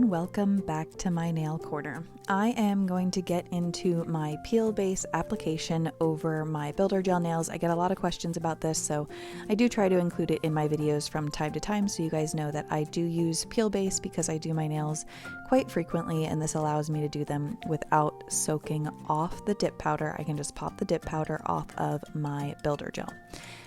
and welcome back to my nail corner. I am going to get into my peel base application over my builder gel nails. I get a lot of questions about this, so I do try to include it in my videos from time to time so you guys know that I do use peel base because I do my nails quite frequently, and this allows me to do them without soaking off the dip powder. I can just pop the dip powder off of my builder gel.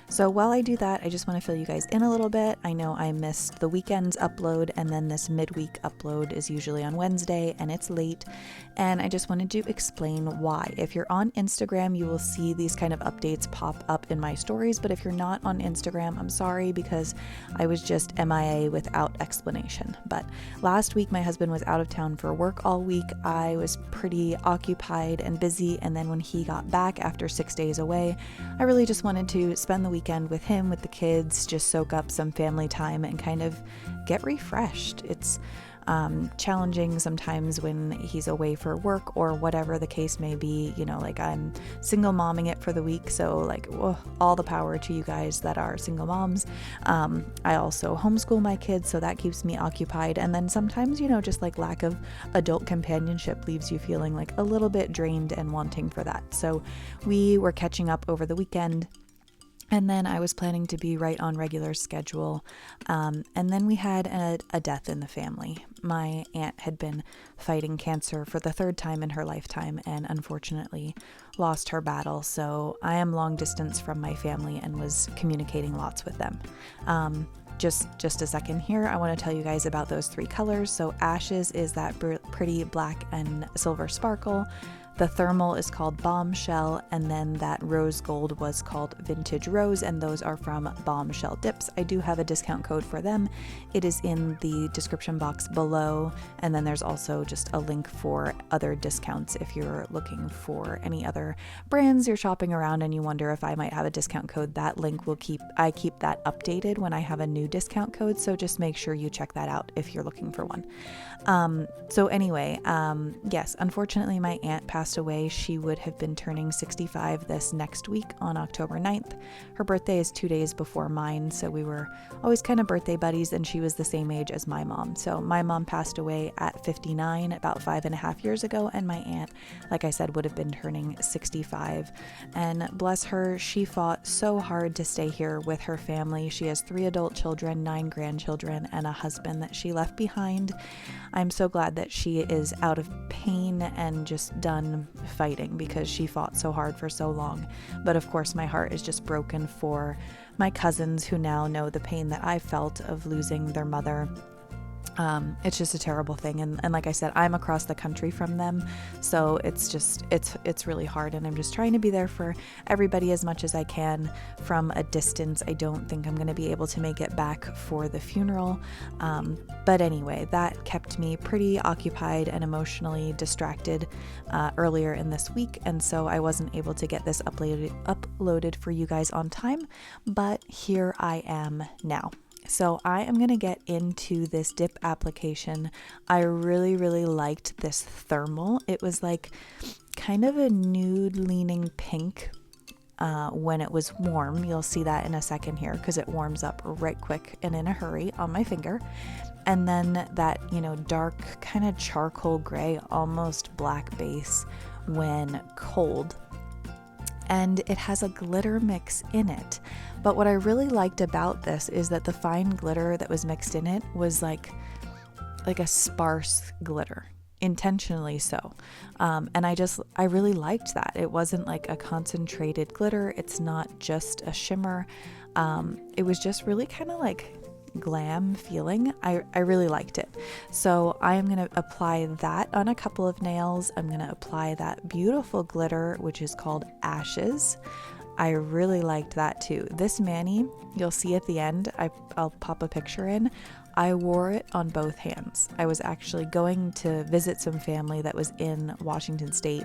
So while I do that, I just want to fill you guys in a little bit. I know I missed the weekend's upload, and then this midweek upload is usually on Wednesday and it's late, and I just wanted to explain why. If you're on Instagram, you will see these kind of updates pop up in my stories, but if you're not on Instagram, I'm sorry because I was just MIA without explanation. But last week my husband was out of town for work all week. I was pretty occupied and busy, and then when he got back after 6 days away, I really just wanted to spend the weekend with him, with the kids, just soak up some family time and kind of get refreshed. It's challenging sometimes when he's away for work or whatever the case may be, you know, like I'm single momming it for the week, so like all the power to you guys that are single moms. I also homeschool my kids, so that keeps me occupied, and then sometimes, you know, just like lack of adult companionship leaves you feeling like a little bit drained and wanting for that. So we were catching up over the weekend. And then I was planning to be right on regular schedule. And then we had a death in the family. My aunt had been fighting cancer for the third time in her lifetime and unfortunately lost her battle. So I am long distance from my family and was communicating lots with them. Just a second here, I want to tell you guys about those three colors. So ashes is that pretty black and silver sparkle. The thermal is called Bombshell, and then that rose gold was called Vintage Rose, and those are from Bombshell dips. I do have a discount code for them. It is in the description box below, and then there's also just a link for other discounts if you're looking for any other brands you're shopping around and you wonder if I might have a discount code. That link will keep that updated when I have a new discount code, so just make sure you check that out if you're looking for one. So anyway, yes, unfortunately my aunt passed away. She would have been turning 65 this next week on October 9th. Her birthday is 2 days before mine, so we were always kind of birthday buddies, and she was the same age as my mom. So my mom passed away at 59 about 5.5 years ago, and my aunt, like I said, would have been turning 65. And bless her, she fought so hard to stay here with her family. She has 3 adult children, 9 grandchildren, and a husband that she left behind. I'm so glad that she is out of pain and just done fighting because she fought so hard for so long. But of course, my heart is just broken for my cousins who now know the pain that I felt of losing their mother. It's just a terrible thing. And like I said, I'm across the country from them. So it's really hard. And I'm just trying to be there for everybody as much as I can from a distance. I don't think I'm going to be able to make it back for the funeral. But anyway, that kept me pretty occupied and emotionally distracted earlier in this week. And so I wasn't able to get this uploaded for you guys on time. But here I am now. So I am going to get into this dip application. I really, really liked this thermal. It was like kind of a nude leaning pink when it was warm. You'll see that in a second here because it warms up right quick and in a hurry on my finger. And then that, you know, dark kind of charcoal gray, almost black base when cold. And it has a glitter mix in it. But what I really liked about this is that the fine glitter that was mixed in it was like a sparse glitter, intentionally so. And I really liked that. It wasn't like a concentrated glitter. It's not just a shimmer. It was just really kind of like glam feeling. I really liked it. So I am going to apply that on a couple of nails. I'm going to apply that beautiful glitter, which is called Ashes. I really liked that too. This mani, you'll see at the end, I'll pop a picture in. I wore it on both hands. I was actually going to visit some family that was in Washington State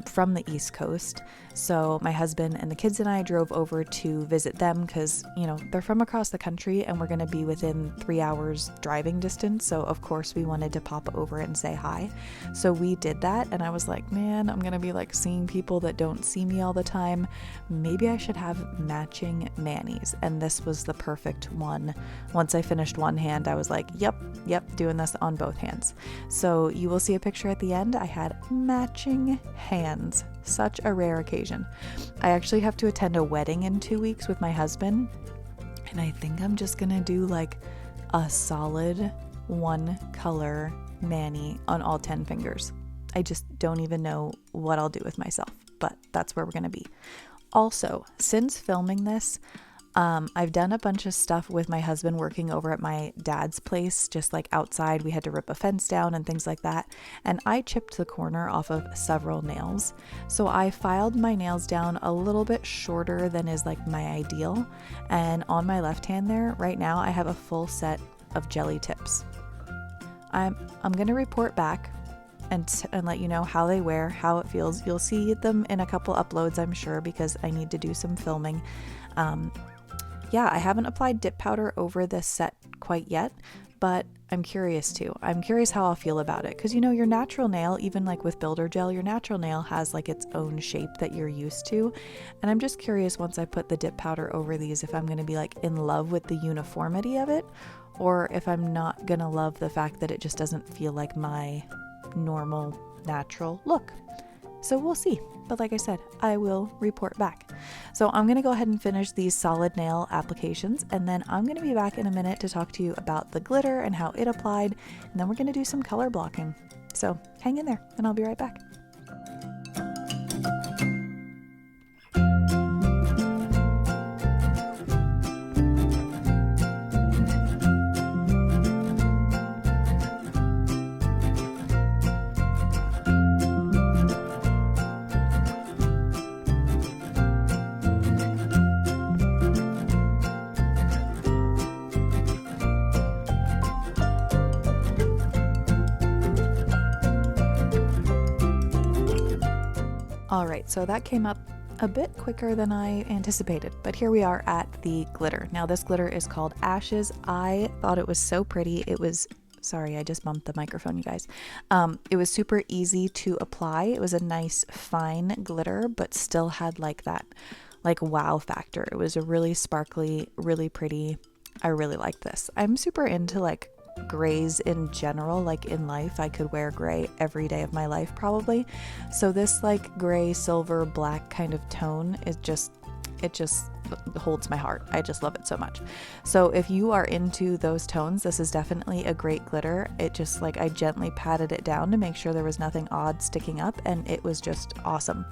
from the East Coast. So my husband and the kids and I drove over to visit them because, you know, they're from across the country and we're going to be within 3 hours driving distance. So of course we wanted to pop over and say hi. So we did that, and I was like, man, I'm going to be like seeing people that don't see me all the time. Maybe I should have matching manis. And this was the perfect one. Once I finished one, one hand, I was like, yep, doing this on both hands. So you will see a picture at the end. I had matching hands. Such a rare occasion. I actually have to attend a wedding in 2 weeks with my husband, and I think I'm just gonna do like a solid one color mani on all 10 fingers. I just don't even know what I'll do with myself, but that's where we're gonna be. Also, since filming this, I've done a bunch of stuff with my husband working over at my dad's place, just like outside. We had to rip a fence down and things like that. And I chipped the corner off of several nails. So I filed my nails down a little bit shorter than is like my ideal. And on my left hand there, right now, I have a full set of jelly tips. I'm going to report back and let you know how they wear, how it feels. You'll see them in a couple uploads, I'm sure, because I need to do some filming. Yeah, I haven't applied dip powder over this set quite yet, but I'm curious too. I'm curious how I'll feel about it, because you know, your natural nail, even like with builder gel, your natural nail has like its own shape that you're used to. And I'm just curious, once I put the dip powder over these, if I'm going to be like in love with the uniformity of it, or if I'm not going to love the fact that it just doesn't feel like my normal natural look. So we'll see. But like I said, I will report back. So I'm going to go ahead and finish these solid nail applications, and then I'm going to be back in a minute to talk to you about the glitter and how it applied, and then we're going to do some color blocking. So hang in there and I'll be right back. All right, so that came up a bit quicker than I anticipated, but here we are at the glitter. Now this glitter is called Ashes. I thought it was so pretty. It was, sorry, I just bumped the microphone, you guys. It was super easy to apply. It was a nice fine glitter, but still had like that like wow factor. It was a really sparkly, really pretty. I really liked this. I'm super into like grays in general. Like in life, I could wear gray every day of my life probably. So this like gray, silver, black kind of tone is just, it just holds my heart. I just love it so much. So if you are into those tones, this is definitely a great glitter. It just like, I gently patted it down to make sure there was nothing odd sticking up, and it was just awesome.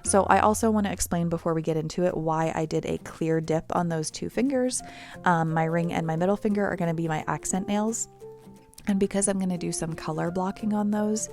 So I also want to explain before we get into it why I did a clear dip on those two fingers. My ring and my middle finger are going to be my accent nails. And because I'm going to do some color blocking on those,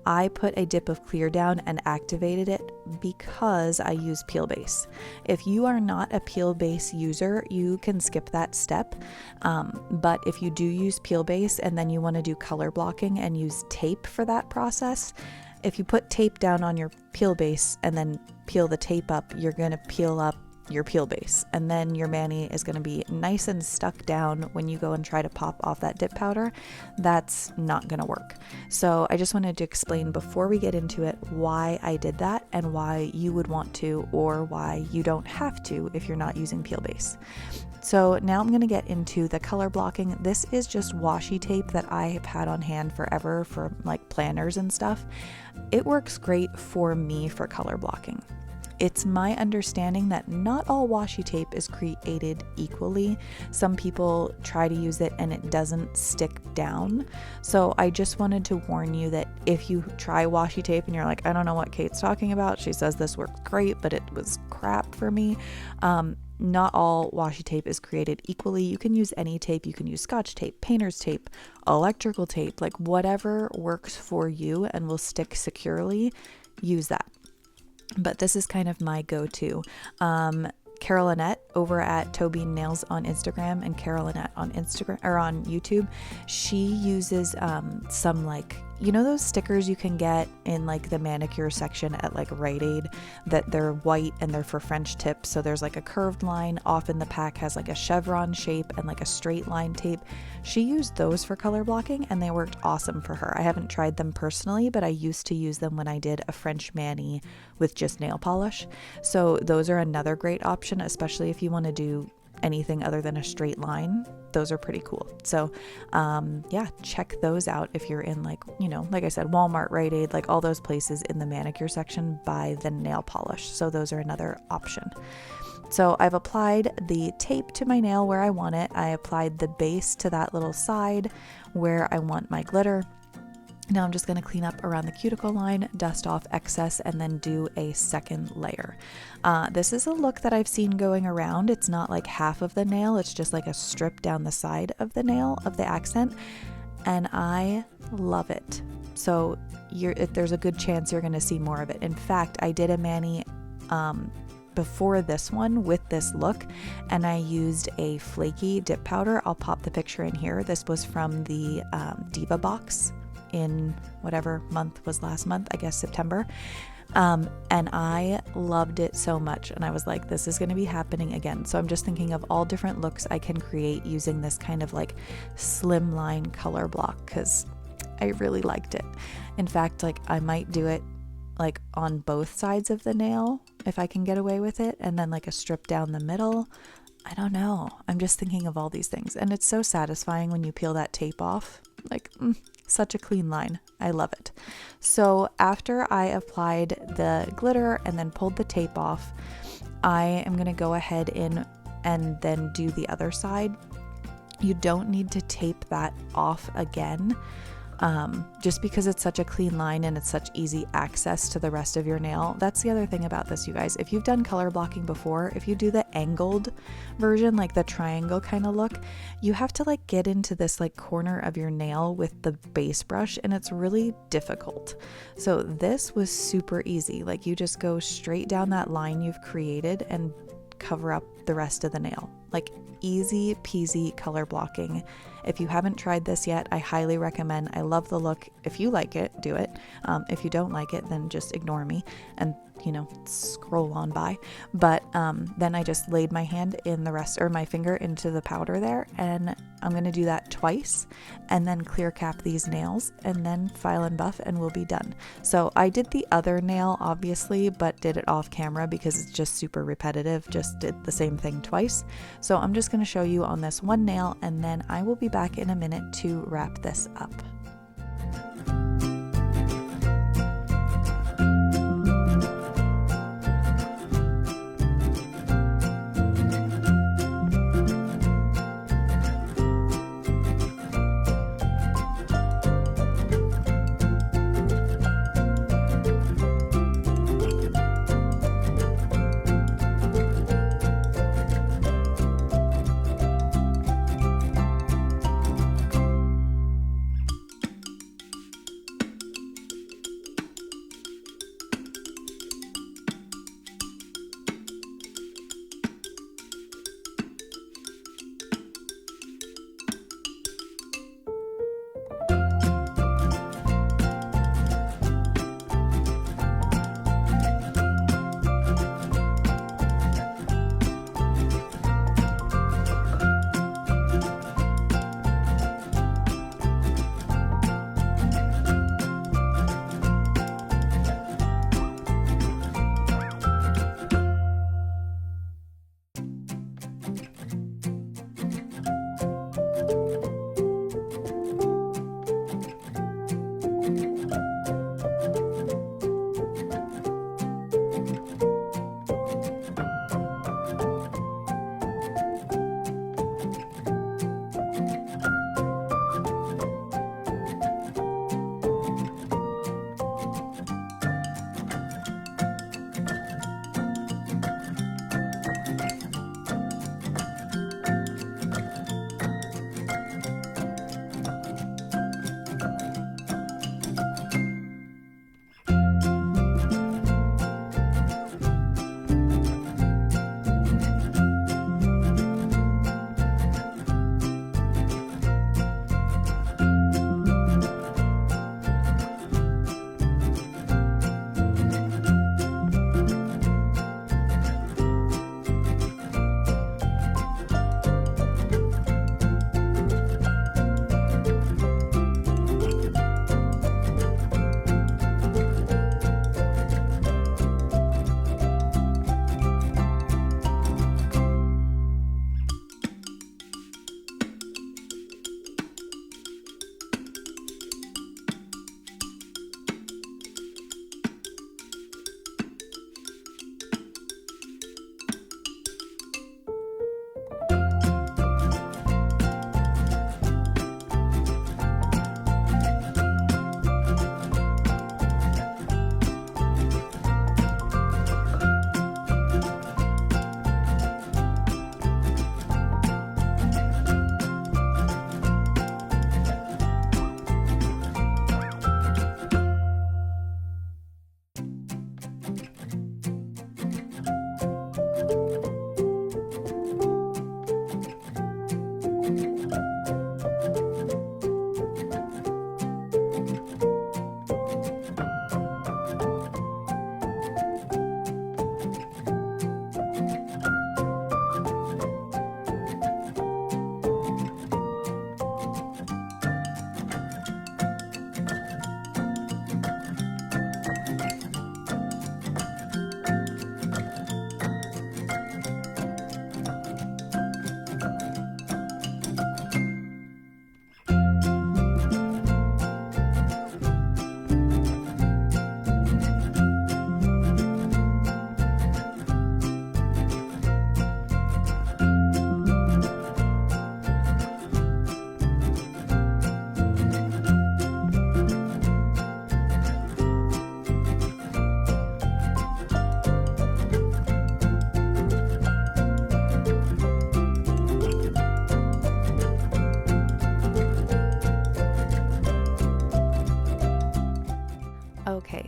I put a dip of clear down and activated it because I use peel base. If you are not a peel base user, you can skip that step. But if you do use peel base and then you want to do color blocking and use tape for that process, if you put tape down on your peel base and then peel the tape up, you're going to peel up your peel base, and then your mani is going to be nice and stuck down when you go and try to pop off that dip powder. That's not going to work. So I just wanted to explain before we get into it why I did that and why you would want to, or why you don't have to if you're not using peel base. So now I'm going to get into the color blocking. This is just washi tape that I have had on hand forever for like planners and stuff. It works great for me for color blocking. It's my understanding that not all washi tape is created equally. Some people try to use it and it doesn't stick down. So I just wanted to warn you that if you try washi tape and you're like, I don't know what Kate's talking about, she says this worked great, but it was crap for me. Not all washi tape is created equally. You can use any tape. You can use Scotch tape, painter's tape, electrical tape, like whatever works for you and will stick securely, use that. But this is kind of my go-to. Carol Annette over at Toby Nails on Instagram and Carol Annette on Instagram or on YouTube, she uses some like, you know those stickers you can get in like the manicure section at like Rite Aid that they're white and they're for French tips. So there's like a curved line. Often the pack has like a chevron shape and like a straight line tape. She used those for color blocking and they worked awesome for her. I haven't tried them personally, but I used to use them when I did a French mani with just nail polish. So those are another great option, especially if you want to do anything other than a straight line, those are pretty cool. So yeah, check those out if you're in like, you know, like I said, Walmart, Rite Aid, like all those places in the manicure section buy the nail polish. So those are another option. So I've applied the tape to my nail where I want it. I applied the base to that little side where I want my glitter. Now I'm just going to clean up around the cuticle line, dust off excess, and then do a second layer. This is a look that I've seen going around. It's not like half of the nail. It's just like a strip down the side of the nail of the accent. And I love it. So there's a good chance you're going to see more of it. In fact, I did a mani before this one with this look, and I used a flaky dip powder. I'll pop the picture in here. This was from the Diva box in whatever month was last month, I guess September. And I loved it so much. And I was like, this is going to be happening again. So I'm just thinking of all different looks I can create using this kind of like slimline color block, because I really liked it. In fact, like I might do it like on both sides of the nail if I can get away with it, and then like a strip down the middle. I don't know. I'm just thinking of all these things, and it's so satisfying when you peel that tape off. Like such a clean line. I love it. So after I applied the glitter and then pulled the tape off, I am going to go ahead in and then do the other side. You don't need to tape that off again. Just because it's such a clean line and it's such easy access to the rest of your nail. That's the other thing about this, you guys. If you've done color blocking before, if you do the angled version, like the triangle kind of look, you have to like get into this like corner of your nail with the base brush, and it's really difficult. So this was super easy. Like you just go straight down that line you've created and cover up the rest of the nail. Like easy peasy color blocking. If you haven't tried this yet, I highly recommend. I love the look. If you like it, do it. If you don't like it, then just ignore me and, you know, scroll on by. But then I just laid my hand in the rest, or my finger into the powder there, and I'm going to do that twice and then clear cap these nails and then file and buff, and we'll be done. So I did the other nail obviously, but did it off camera because it's just super repetitive. Just did the same thing twice. So I'm just going to show you on this one nail, and then I will be back in a minute to wrap this up.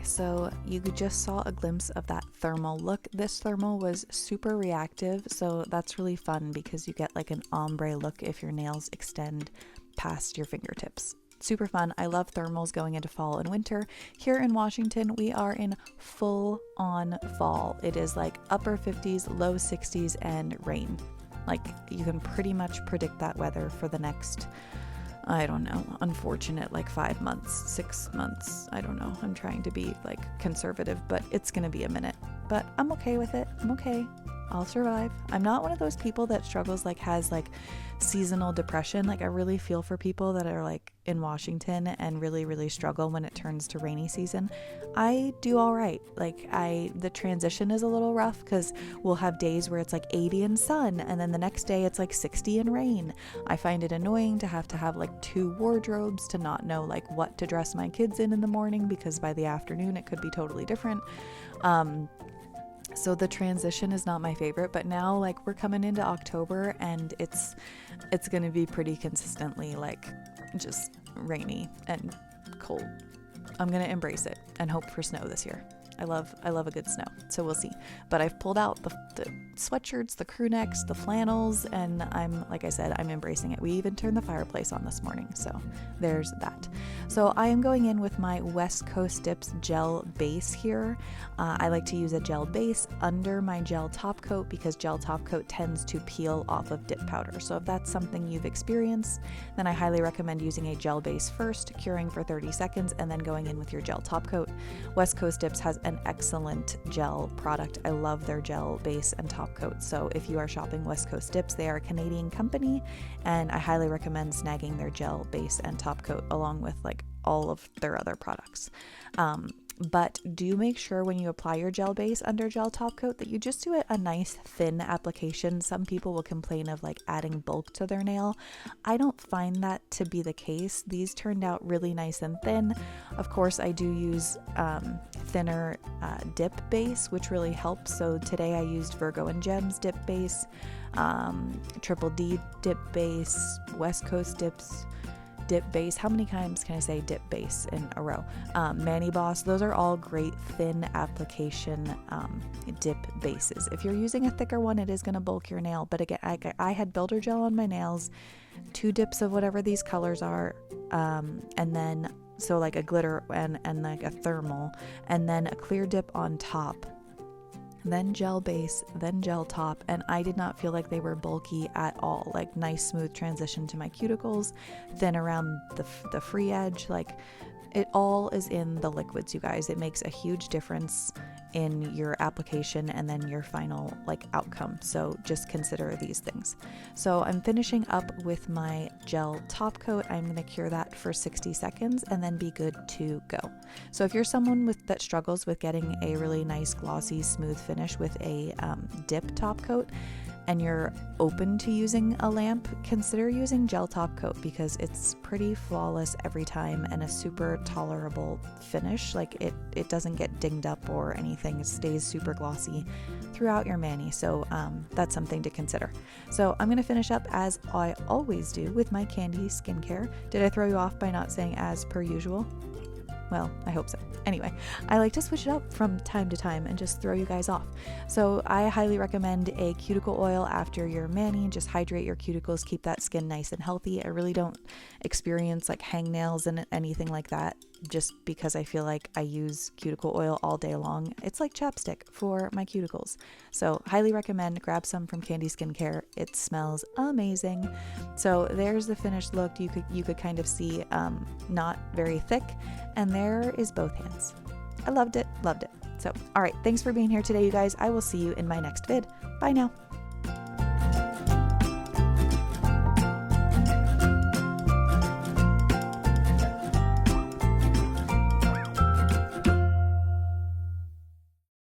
So you just saw a glimpse of that thermal look. This thermal was super reactive, so that's really fun because you get like an ombre look if your nails extend past your fingertips. Super fun. I love thermals going into fall and winter. Here in Washington, we are in full on fall. It is like upper 50s, low 60s, and rain. Like you can pretty much predict that weather for the next, I don't know, unfortunate like 5 months, 6 months. I don't know. I'm trying to be like conservative, but it's going to be a minute. But I'm okay with it. I'm okay. I'll survive. I'm not one of those people that struggles, like has like seasonal depression. Like I really feel for people that are like in Washington and really struggle when it turns to rainy season. I do all right. Like the transition is a little rough because we'll have days where it's like 80 and sun, and then the next day it's like 60 and rain. I find it annoying to have like 2 wardrobes, to not know like what to dress my kids in the morning, because by the afternoon it could be totally different. So the transition is not my favorite, but now like we're coming into October and it's going to be pretty consistently like just rainy and cold. I'm going to embrace it and hope for snow this year. I love a good snow, so we'll see. But I've pulled out the sweatshirts, the crew necks, the flannels, and like I said, I'm embracing it. We even turned the fireplace on this morning, so there's that. So I am going in with my West Coast Dips gel base here. I like to use a gel base under my gel top coat because gel top coat tends to peel off of dip powder. So if that's something you've experienced, then I highly recommend using a gel base first, curing for 30 seconds, and then going in with your gel top coat. West Coast Dips has an excellent gel product. I love their gel base and top coat. So if you are shopping West Coast Dips, they are a Canadian company, and I highly recommend snagging their gel base and top coat along with like all of their other products. But do make sure when you apply your gel base under gel top coat that you just do a nice thin application. Some people will complain of like adding bulk to their nail. I don't find that to be the case. These turned out really nice and thin. Of course, I do use thinner dip base, which really helps. So today I used Virgo and Gems dip base, Triple D dip base, West Coast Dips dip base. How many times can I say dip base in a row? Mani Boss. Those are all great thin application dip bases. If you're using a thicker one, it is going to bulk your nail. But again, I had builder gel on my nails, 2 dips of whatever these colors are, and then so like a glitter and like a thermal, and then a clear dip on top, then gel base, then gel top, and I did not feel like they were bulky at all. Like nice smooth transition to my cuticles, thin around the free edge. Like it all is in the liquids, you guys. It makes a huge difference in your application and then your final like outcome. So just consider these things. So I'm finishing up with my gel top coat. I'm going to cure that for 60 seconds and then be good to go. So if you're someone that struggles with getting a really nice glossy smooth finish with a dip top coat, and you're open to using a lamp, consider using gel top coat because it's pretty flawless every time and a super tolerable finish. Like it doesn't get dinged up or anything. It stays super glossy throughout your mani. So that's something to consider. So I'm going to finish up as I always do with my Candi skincare. Did I throw you off by not saying as per usual? Well, I hope so. Anyway, I like to switch it up from time to time and just throw you guys off. So I highly recommend a cuticle oil after your mani. Just hydrate your cuticles, keep that skin nice and healthy. I really don't experience like hangnails and anything like that just because I feel like I use cuticle oil all day long. It's like chapstick for my cuticles. So highly recommend, grab some from Candi Skincare. It smells amazing. So there's the finished look. You could kind of see not very thick, and there is both hands. I loved it. So all right, thanks for being here today, you guys. I will see you in my next vid. Bye now.